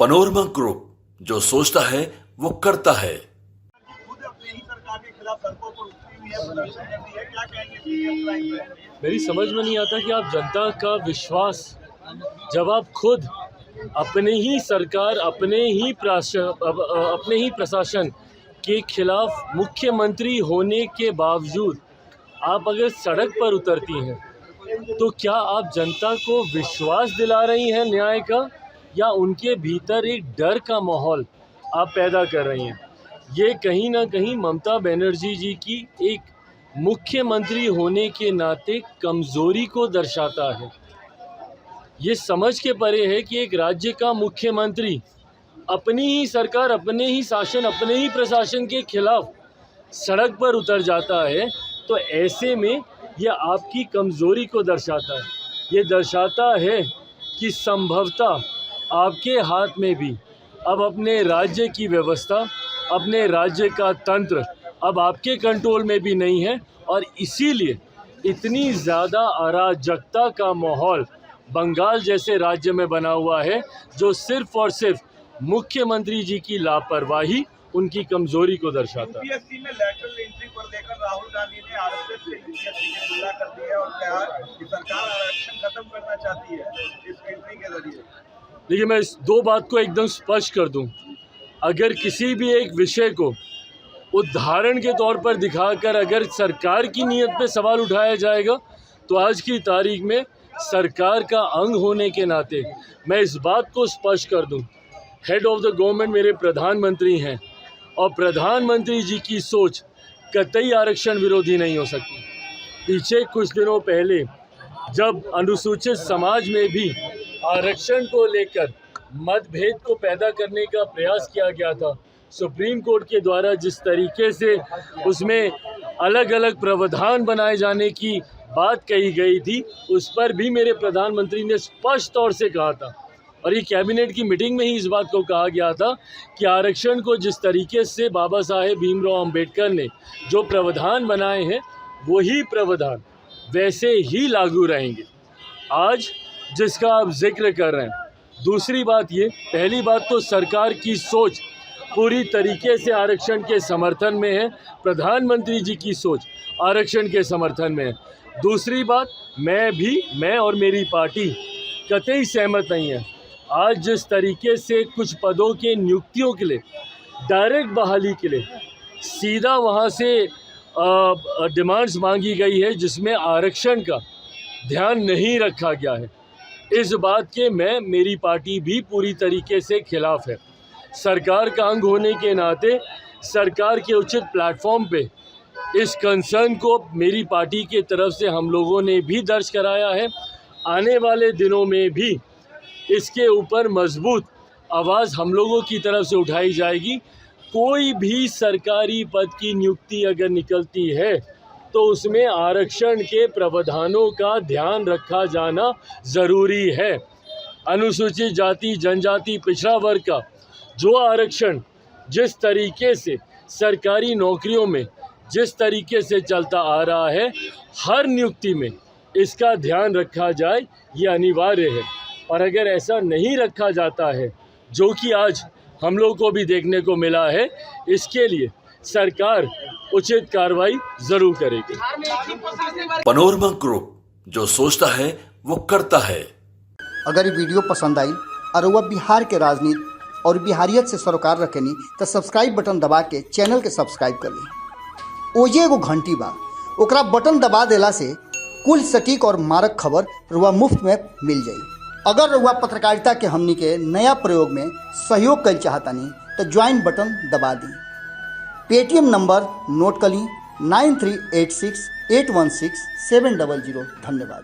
Panorama group, जो सोचता है वो करता है। खुद अपने ही सरकार के खिलाफ सड़कों पर उतरी हुई है, प्रदर्शन कर रही है, क्या कहेंगे सीएम लाइन पे? मेरी समझ में नहीं आता कि आप जनता का विश्वास जब आप खुद अपने ही सरकार, अपने ही प्रशासन के खिलाफ मुख्यमंत्री होने के बावजूद आप अगर सड़क पर उतरती हैं तो क्या आप जनता को विश्वास दिला रही हैं न्याय का, या उनके भीतर एक डर का माहौल आप पैदा कर रही हैं? ये कहीं ना कहीं ममता बनर्जी जी की एक मुख्यमंत्री होने के नाते कमज़ोरी को दर्शाता है। ये समझ के परे है कि एक राज्य का मुख्यमंत्री अपनी ही सरकार, अपने ही शासन, अपने ही प्रशासन के खिलाफ सड़क पर उतर जाता है, तो ऐसे में यह आपकी कमज़ोरी को दर्शाता है। ये दर्शाता है कि संभवतः आपके हाथ में भी अब अपने राज्य की व्यवस्था, अपने राज्य का तंत्र अब आपके कंट्रोल में भी नहीं है, और इसीलिए इतनी ज़्यादा अराजकता का माहौल बंगाल जैसे राज्य में बना हुआ है, जो सिर्फ़ और सिर्फ मुख्यमंत्री जी की लापरवाही, उनकी कमज़ोरी को दर्शाता है। यूपीएससी में लैटरल एंट्री पर लेकर राहुल गांधी ने आरएसएस से यूपीएससी की तुलना कर दी है और कहा कि सरकार आरक्षण खत्म करना चाहती है इस एंट्री के जरिए। देखिए, मैं इस दो बात को एकदम स्पष्ट कर दूं। अगर किसी भी एक विषय को उदाहरण के तौर पर दिखाकर अगर सरकार की नीयत पे सवाल उठाया जाएगा, तो आज की तारीख में सरकार का अंग होने के नाते मैं इस बात को स्पष्ट कर दूं, हेड ऑफ द गवर्नमेंट मेरे प्रधानमंत्री हैं, और प्रधानमंत्री जी की सोच कतई आरक्षण विरोधी नहीं हो सकती। पीछे कुछ दिनों पहले जब अनुसूचित समाज में भी आरक्षण को लेकर मतभेद को पैदा करने का प्रयास किया गया था, सुप्रीम कोर्ट के द्वारा जिस तरीके से उसमें अलग अलग प्रावधान बनाए जाने की बात कही गई थी, उस पर भी मेरे प्रधानमंत्री ने स्पष्ट तौर से कहा था, और ये कैबिनेट की मीटिंग में ही इस बात को कहा गया था कि आरक्षण को जिस तरीके से बाबा साहेब भीमराव अंबेडकर ने जो प्रावधान बनाए हैं, वही प्रावधान वैसे ही लागू रहेंगे। आज जिसका आप जिक्र कर रहे हैं, दूसरी बात ये, पहली बात तो सरकार की सोच पूरी तरीके से आरक्षण के समर्थन में है, प्रधानमंत्री जी की सोच आरक्षण के समर्थन में है। दूसरी बात, मैं और मेरी पार्टी कतई सहमत नहीं है। आज जिस तरीके से कुछ पदों के नियुक्तियों के लिए, डायरेक्ट बहाली के लिए सीधा वहाँ से डिमांड्स मांगी गई है, जिसमें आरक्षण का ध्यान नहीं रखा गया है, इस बात के मेरी पार्टी भी पूरी तरीके से खिलाफ है। सरकार का अंग होने के नाते सरकार के उचित प्लेटफॉर्म पे इस कंसर्न को मेरी पार्टी के तरफ से हम लोगों ने भी दर्ज कराया है। आने वाले दिनों में भी इसके ऊपर मजबूत आवाज़ हम लोगों की तरफ से उठाई जाएगी। कोई भी सरकारी पद की नियुक्ति अगर निकलती है तो उसमें आरक्षण के प्रावधानों का ध्यान रखा जाना ज़रूरी है। अनुसूचित जाति, जनजाति, पिछड़ा वर्ग का जो आरक्षण जिस तरीके से सरकारी नौकरियों में जिस तरीके से चलता आ रहा है, हर नियुक्ति में इसका ध्यान रखा जाए, ये अनिवार्य है। और अगर ऐसा नहीं रखा जाता है, जो कि आज हम लोग को भी देखने को मिला है, इसके लिए सरकार उचित कार्रवाई जरूर करेगी। पनोरमा ग्रुप, जो सोचता है वो करता है। अगर ये वीडियो पसंद आई और वह बिहार के राजनीति और बिहारियत से सरोकार रखेनी, तो सब्सक्राइब बटन दबा के चैनल के सब्सक्राइब कर ली। ओजे एगो घंटी बा, ओकरा बटन दबा देला से कुल सटीक और मारक खबर रुआ मुफ्त में मिल जाई। अगर रुआ पत्रकारिता के हमनी के नया प्रयोग में सहयोग कर चाहतानी तो ज्वाइन बटन दबा दी। पेटीएम नंबर नोट कर ली 9386816700। धन्यवाद।